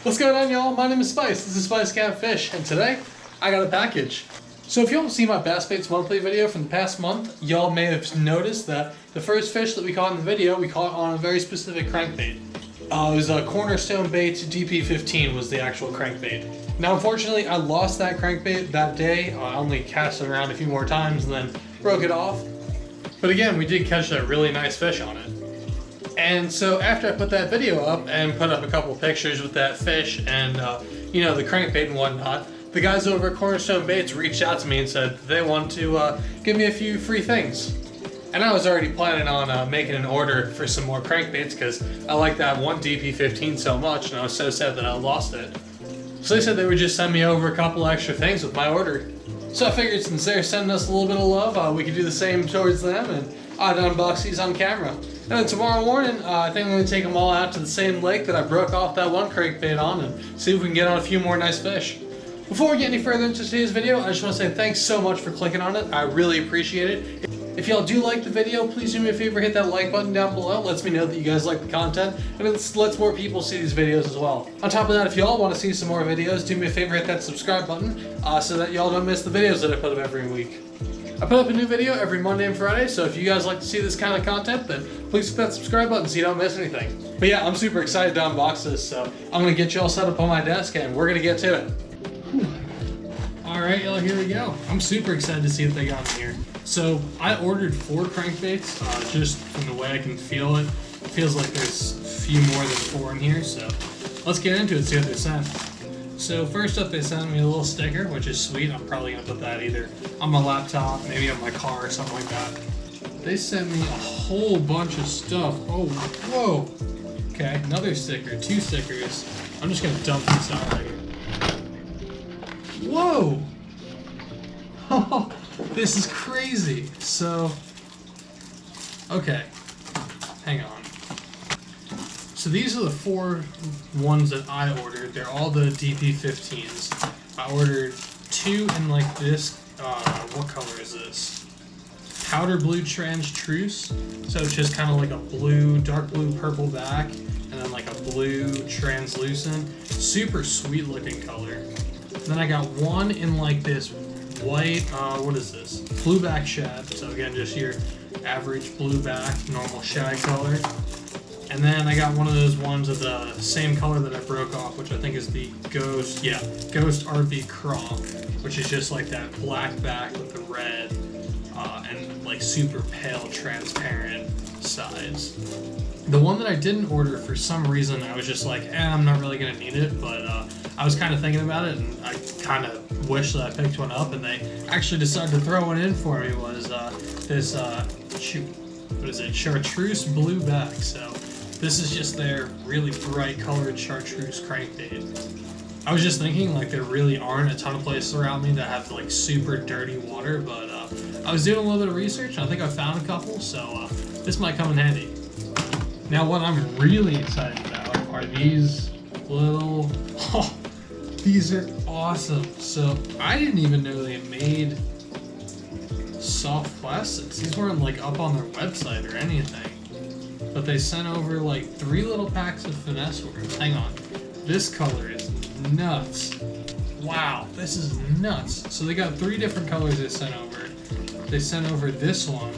What's going on, y'all? My name is Spice. This is Spice Cat Fish, and today I got a package. So if y'all see my Bass Baits Monthly video from the past month, y'all may have noticed that the first fish that we caught in the video, we caught on a very specific crankbait. It was a Cornerstone Baits DP15 was the actual crankbait. Now unfortunately I lost that crankbait that day. I only cast it around a few more times and then broke it off. But again, we did catch that really nice fish on it. And so after I put that video up and put up a couple pictures with that fish and you know, the crankbait and whatnot, the guys over at Cornerstone Baits reached out to me and said they want to give me a few free things. And I was already planning on making an order for some more crankbaits because I like that one DP15 so much and I was so sad that I lost it. So they said they would just send me over a couple extra things with my order. So I figured since they're sending us a little bit of love, we could do the same towards them, and I'd unbox these on camera. And then tomorrow morning, I think I'm going to take them all out to the same lake that I broke off that one crankbait on and see if we can get on a few more nice fish. Before we get any further into today's video, I just want to say thanks so much for clicking on it. I really appreciate it. If y'all do like the video, please do me a favor, hit that like button down below. It lets me know that you guys like the content, and it lets more people see these videos as well. On top of that, if y'all want to see some more videos, do me a favor, hit that subscribe button so that y'all don't miss the videos that I put up every week. I put up a new video every Monday and Friday, so if you guys like to see this kind of content, then please hit that subscribe button so you don't miss anything. But yeah, I'm super excited to unbox this, so I'm going to get y'all set up on my desk and we're going to get to it. Alright, y'all, here we go. I'm super excited to see what they got in here. So I ordered 4 crankbaits, just from the way I can feel it. It feels like there's a few more than 4 in here, so let's get into it, see what they sent. So first up, they sent me a little sticker, which is sweet. I'm probably going to put that either on my laptop, maybe on my car or something like that. They sent me a whole bunch of stuff. Oh, whoa. Okay, another sticker, 2 stickers. I'm just going to dump this out right here. Whoa! Oh, this is crazy. So, okay, hang on. So these are the 4 ones that I ordered. They're all the DP15s. I ordered 2 in like this, what color is this? Powder blue chartreuse. So it's just kind of like a blue, dark blue, purple back, and then like a blue translucent. Super sweet looking color. Then I got one in like this white, what is this? Blue back shad. So again, just your average blue back, normal shad color. And then I got one of those ones of the same color that I broke off, which I think is the Ghost, yeah, Ghost RB Crawl, which is just like that black back with the red and like super pale transparent sides. The one that I didn't order, for some reason, I was just like, I'm not really going to need it, but I was kind of thinking about it, and I kind of wish that I picked one up, and they actually decided to throw one in for me, was this, shoot, what is it, chartreuse blue back. So this is just their really bright colored chartreuse crankbait. I was just thinking, like, there really aren't a ton of places around me that have like super dirty water, but I was doing a little bit of research, and I think I found a couple, so this might come in handy. Now what I'm really excited about are these little, oh, these are awesome. So I didn't even know they made soft plastics. These weren't like up on their website or anything. But they sent over like 3 little packs of finesse worms. Hang on. This color is nuts. Wow, this is nuts. So they got 3 different colors they sent over. They sent over this one,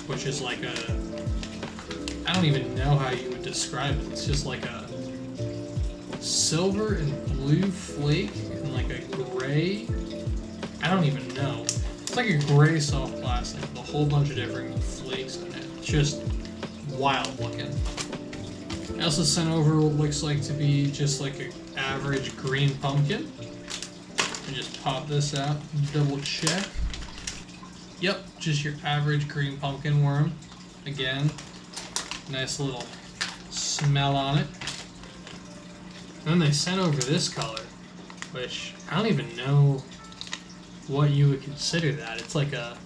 which is like a, I don't even know how you would describe it. It's just like a silver and blue flake and like a gray. I don't even know. It's like a gray soft plastic with a whole bunch of different flakes in it. It's just wild looking. I also sent over what looks like to be just like an average green pumpkin. And just pop this out, double check. Yep, just your average green pumpkin worm. Again, nice little smell on it. And then they sent over this color, which I don't even know what you would consider that. It's like a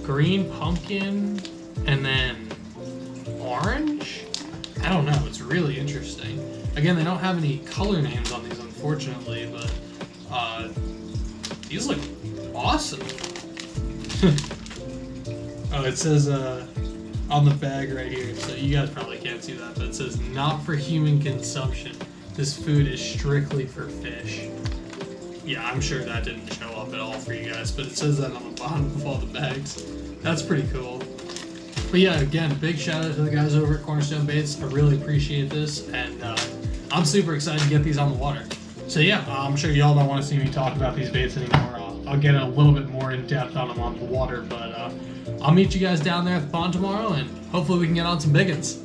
green pumpkin and then orange? I don't know, it's really interesting. Again, they don't have any color names on these, unfortunately, but these look awesome. Oh, it says on the bag right here, so you guys probably can't see that, but it says not for human consumption. this food is strictly for fish. Yeah, I'm sure that didn't show up at all for you guys, but it says that on the bottom of all the bags. That's pretty cool. But yeah, again, big shout out to the guys over at Cornerstone Baits. I really appreciate this, and I'm super excited to get these on the water. So yeah, I'm sure y'all don't want to see me talk about these baits anymore. I'll get a little bit more in depth on them on the water, but I'll meet you guys down there at the pond tomorrow, and hopefully we can get on some big ones.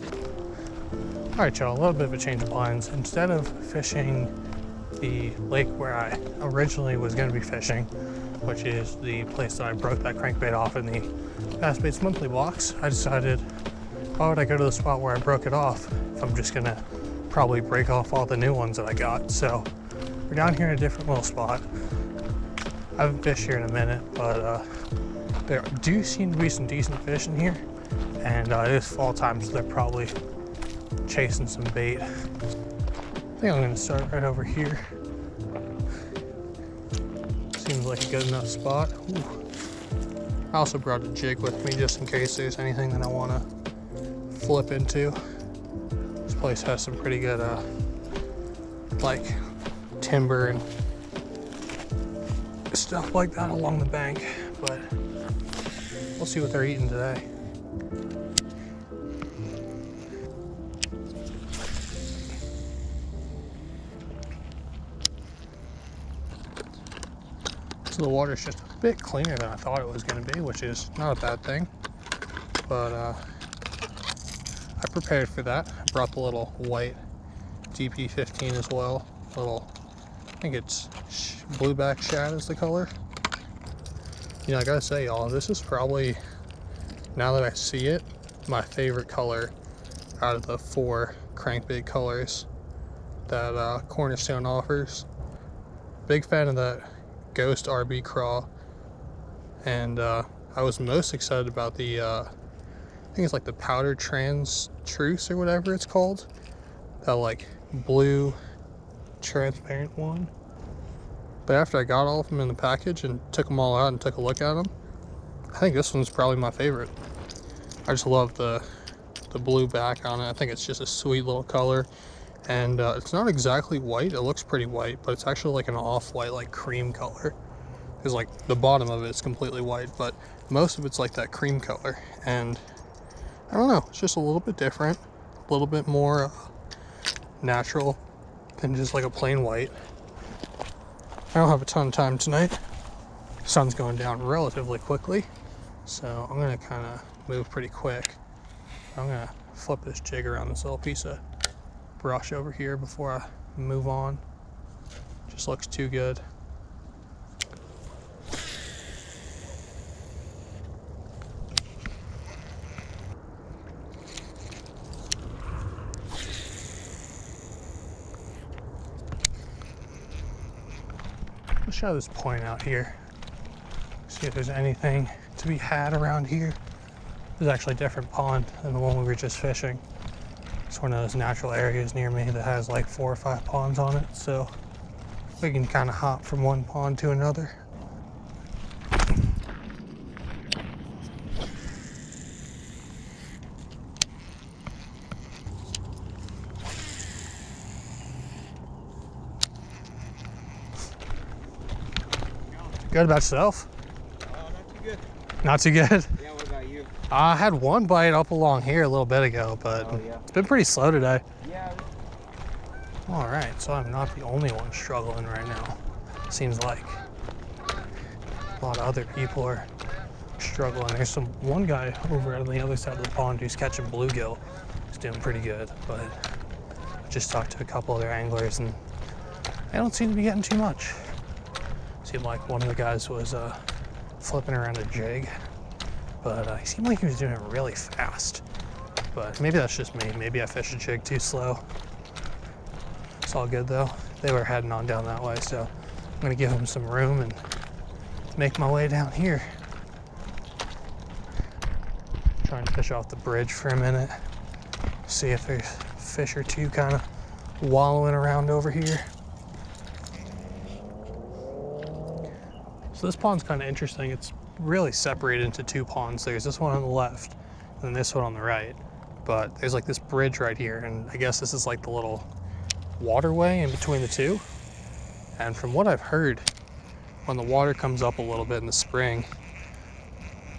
All right, y'all, a little bit of a change of plans. Instead of fishing the lake where I originally was going to be fishing, which is the place that I broke that crankbait off in the BassBaitsMonthly box, I decided, why would I go to the spot where I broke it off if I'm just gonna probably break off all the new ones that I got. So we're down here in a different little spot. I haven't fished here in a minute, but there do seem to be some decent fish in here, and it is fall time, so they're probably chasing some bait. I think I'm gonna start right over here. Seems like a good enough spot. Ooh. I also brought a jig with me just in case there's anything that I want to flip into. This place has some pretty good like timber and stuff like that along the bank, but we'll see what they're eating today. So the water's just a bit cleaner than I thought it was going to be, which is not a bad thing. But I prepared for that. I brought the little white DP15 as well. I think it's blueback shad is the color. You know, I gotta say, y'all, this is probably, now that I see it, my favorite color out of the 4 crankbait colors that Cornerstone offers. Big fan of that Ghost RB craw, and I was most excited about the I think it's like the powder truce or whatever it's called, that like blue transparent one. But after I got all of them in the package and took them all out and took a look at them, I think this one's probably my favorite. I just love the blue back on it. I think it's just a sweet little color. And it's not exactly white. It looks pretty white, but it's actually like an off-white, like cream color. Because like the bottom of it is completely white, but most of it's like that cream color. And I don't know, it's just a little bit different, a little bit more natural than just like a plain white. I don't have a ton of time tonight. The sun's going down relatively quickly, so I'm gonna kind of move pretty quick. I'm gonna flip this jig around this little piece of brush over here before I move on. Just looks too good. Let's try this point out here. See if there's anything to be had around here. There's actually a different pond than the one we were just fishing. It's one of those natural areas near me that has like 4 or 5 ponds on it, so we can kind of hop from one pond to another. Good about yourself? Not too good. Not too good? Yeah, what about you? I had one bite up along here a little bit ago, but it's been pretty slow today. Yeah. All right, so I'm not the only one struggling right now. Seems like a lot of other people are struggling. There's one guy over on the other side of the pond who's catching bluegill. He's doing pretty good, but I just talked to a couple other anglers and they don't seem to be getting too much. Seemed like one of the guys was flipping around a jig, but he seemed like he was doing it really fast. But maybe that's just me. Maybe I fished a jig too slow. It's all good though. They were heading on down that way, so I'm gonna give them some room and make my way down here. Try and fish off the bridge for a minute. See if there's fish or two kind of wallowing around over here. So this pond's kind of interesting. It's really separated into 2 ponds. There's this one on the left and then this one on the right. But there's like this bridge right here, and I guess this is like the little waterway in between the two. And from what I've heard, when the water comes up a little bit in the spring,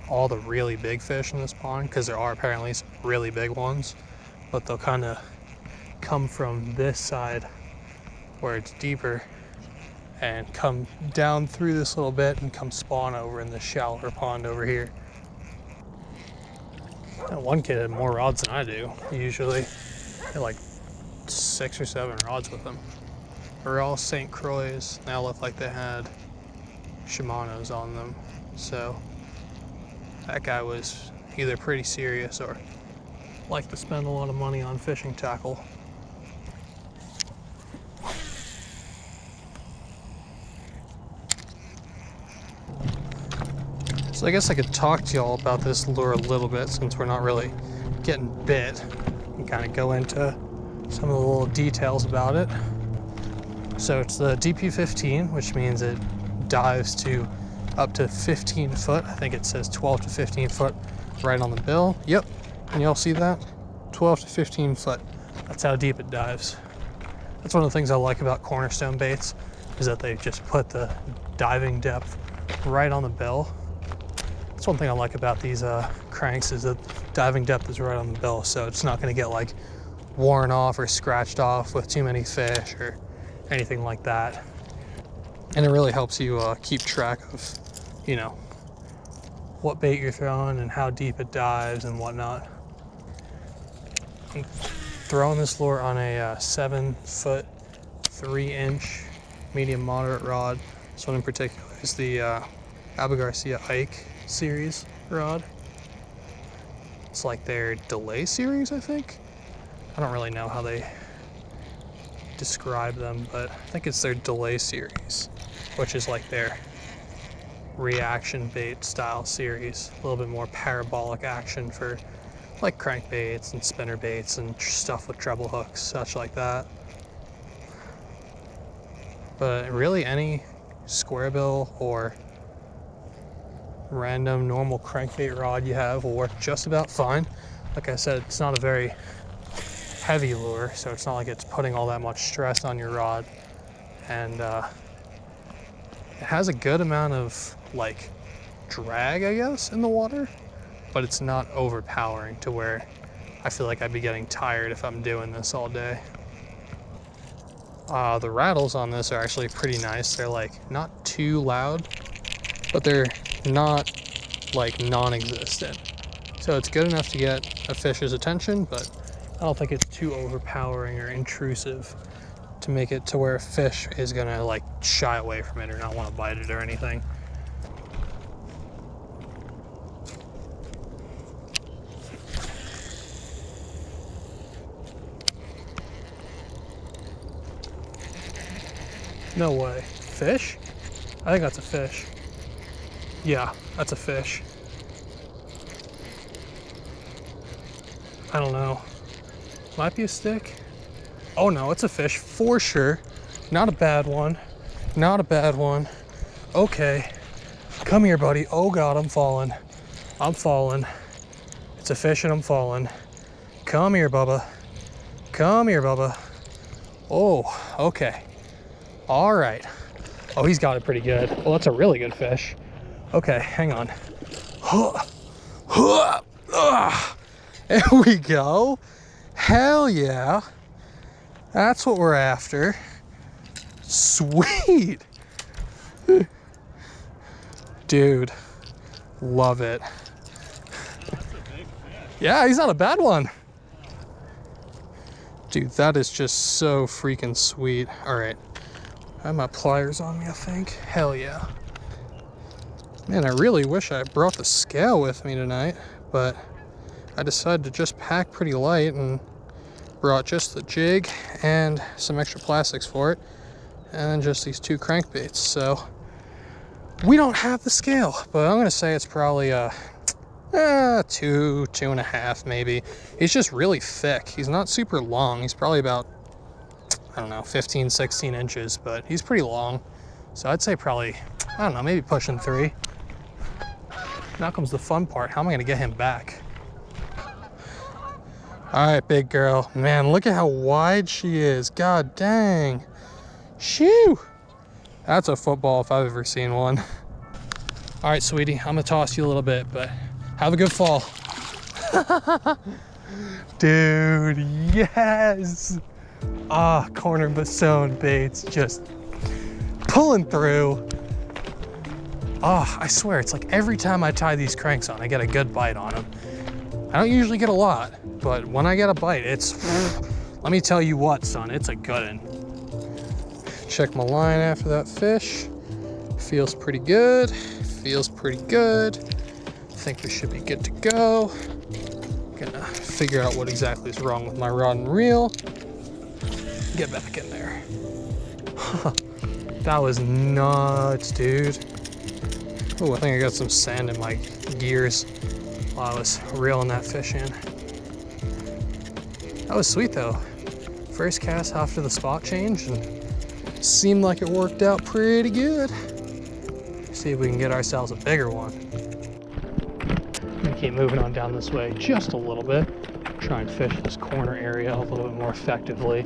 all the really big fish in this pond, because there are apparently some really big ones, but they'll kind of come from this side where it's deeper and come down through this little bit and come spawn over in this shallower pond over here. And one kid had more rods than I do, usually. He had like 6 or 7 rods with them. They're all St. Croix. They all looked like they had Shimano's on them. So that guy was either pretty serious or liked to spend a lot of money on fishing tackle. So I guess I could talk to y'all about this lure a little bit since we're not really getting bit, and kind of go into some of the little details about it. So it's the DP15, which means it dives to up to 15 foot. I think it says 12 to 15 foot right on the bill. Yep, can y'all see that? 12 to 15 foot. That's how deep it dives. That's one of the things I like about Cornerstone Baits, is that they just put the diving depth right on the bill. That's one thing I like about these cranks, is that diving depth is right on the bill, so it's not going to get like worn off or scratched off with too many fish or anything like that. And it really helps you keep track of, you know, what bait you're throwing and how deep it dives and whatnot. I'm throwing this lure on a 7 foot 3-inch medium moderate rod. This one in particular is the Abu Garcia Ike series rod. It's like their delay series, I think. I don't really know how they describe them, but I think it's their delay series, which is like their reaction bait style series. A little bit more parabolic action for like crankbaits and spinner baits and stuff with treble hooks, such like that. But really any square bill or random normal crankbait rod you have will work just about fine. Like I said, it's not a very heavy lure, so it's not like it's putting all that much stress on your rod. And it has a good amount of like drag, I guess, in the water, but it's not overpowering to where I feel like I'd be getting tired if I'm doing this all day. The rattles on this are actually pretty nice. They're like not too loud, but they're not like non-existent. So it's good enough to get a fish's attention, but I don't think it's too overpowering or intrusive to make it to where a fish is gonna like shy away from it or not want to bite it or anything. No way. Fish? I think that's a fish. Yeah, that's a fish. I don't know. Might be a stick. Oh no, it's a fish for sure. Not a bad one. Not a bad one. Okay. Come here, buddy. Oh God, I'm falling. I'm falling. It's a fish and I'm falling. Come here, Bubba. Come here, Bubba. Oh, okay. All right. Oh, he's got it pretty good. Well, that's a really good fish. Okay, hang on. There we go. Hell yeah. That's what we're after. Sweet. Dude, love it. Yeah, he's not a bad one. Dude, that is just so freaking sweet. All right. I have my pliers on me, I think. Hell yeah. Man, I really wish I brought the scale with me tonight, but I decided to just pack pretty light and brought just the jig and some extra plastics for it, and just these 2 crankbaits. So we don't have the scale, but I'm gonna say it's probably 2.5 maybe. He's just really thick. He's not super long. He's probably about, I don't know, 15, 16 inches, but he's pretty long. So I'd say probably, I don't know, maybe pushing 3. Now comes the fun part. How am I gonna get him back? All right, big girl. Man, look at how wide she is. God dang. Shoo! That's a football if I've ever seen one. All right, sweetie, I'm gonna toss you a little bit, but have a good fall. Dude, yes! Ah, Cornerstone Baits just pulling through. Ah, I swear, it's like every time I tie these cranks on, I get a good bite on them. I don't usually get a lot, but when I get a bite, it's, let me tell you what, son, it's a good one. Check my line after that fish. Feels pretty good. Feels pretty good. I think we should be good to go. Gonna figure out what exactly is wrong with my rod and reel. Get back in there. That was nuts, dude. Oh, I think I got some sand in my gears while I was reeling that fish in. That was sweet though. First cast after the spot change, and seemed like it worked out pretty good. See if we can get ourselves a bigger one. I'm gonna keep moving on down this way just a little bit. Try and fish this corner area a little bit more effectively.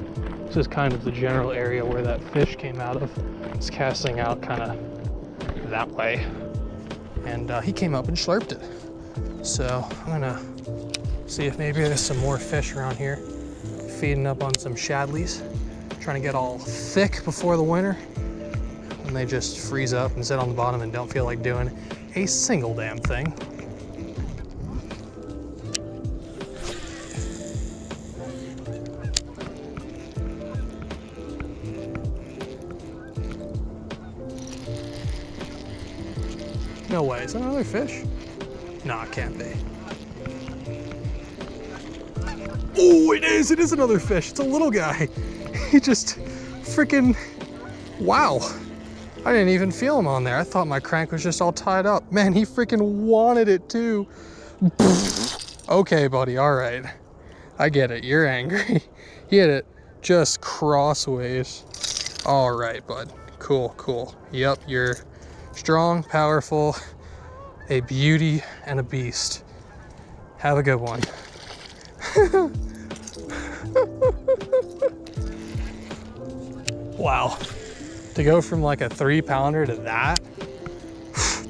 This is kind of the general area where that fish came out of. It's casting out kind of that way. And he came up and slurped it. So I'm gonna see if maybe there's some more fish around here. Feeding up on some shadleys. Trying to get all thick before the winter. And they just freeze up and sit on the bottom and don't feel like doing a single damn thing. No way, is that another fish? No, it can't be. Oh, it is another fish. It's a little guy. He just freaking, wow. I didn't even feel him on there. I thought my crank was just all tied up. Man, he freaking wanted it too. Okay, buddy, all right. I get it, you're angry. He hit it just crossways. All right, bud, cool, cool. Yep, you're strong, powerful, a beauty, and a beast. Have a good one. Wow. To go from like a 3-pounder to that,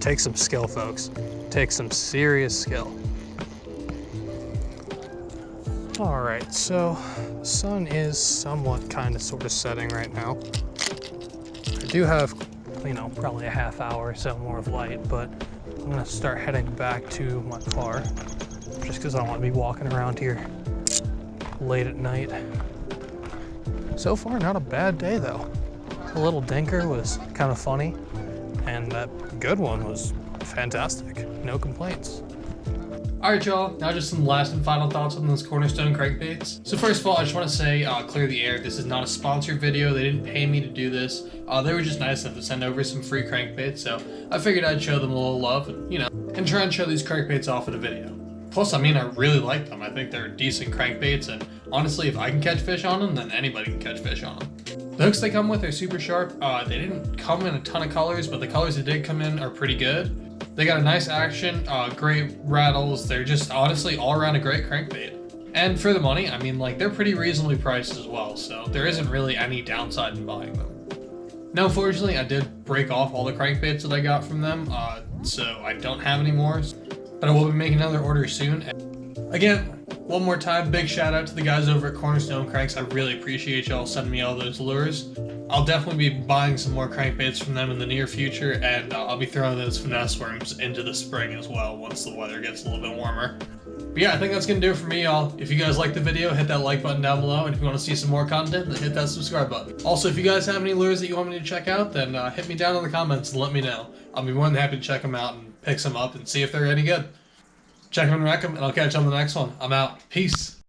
takes some skill, folks. Takes some serious skill. All right, so the sun is somewhat kind of sort of setting right now. I do have, you know, probably a half hour or so more of light, but I'm gonna start heading back to my car just because I don't want to be walking around here late at night. So far, not a bad day though. The little dinker was kind of funny, and that good one was fantastic. No complaints. Alright y'all, now just some last and final thoughts on those Cornerstone crankbaits. So first of all, I just want to say, clear the air, this is not a sponsored video, they didn't pay me to do this. They were just nice enough to send over some free crankbaits, so I figured I'd show them a little love, and, you know, and try and show these crankbaits off in a video. Plus, I mean, I really like them. I think they're decent crankbaits, and honestly, if I can catch fish on them, then anybody can catch fish on them. The hooks they come with are super sharp. They didn't come in a ton of colors, but the colors that did come in are pretty good. They got a nice action, great rattles. They're just honestly all around a great crankbait. And for the money, I mean, like, they're pretty reasonably priced as well, so there isn't really any downside in buying them. Now, unfortunately, I did break off all the crankbaits that I got from them, so I don't have any more, but I will be making another order soon. Again, one more time, big shout out to the guys over at Cornerstone Cranks. I really appreciate y'all sending me all those lures. I'll definitely be buying some more crankbaits from them in the near future, and I'll be throwing those finesse worms into the spring as well once the weather gets a little bit warmer. But yeah, I think that's going to do it for me, y'all. If you guys liked the video, hit that like button down below, and if you want to see some more content, then hit that subscribe button. Also, if you guys have any lures that you want me to check out, then hit me down in the comments and let me know. I'll be more than happy to check them out and pick some up and see if they're any good. Check them and wreck them, and I'll catch you on the next one. I'm out. Peace.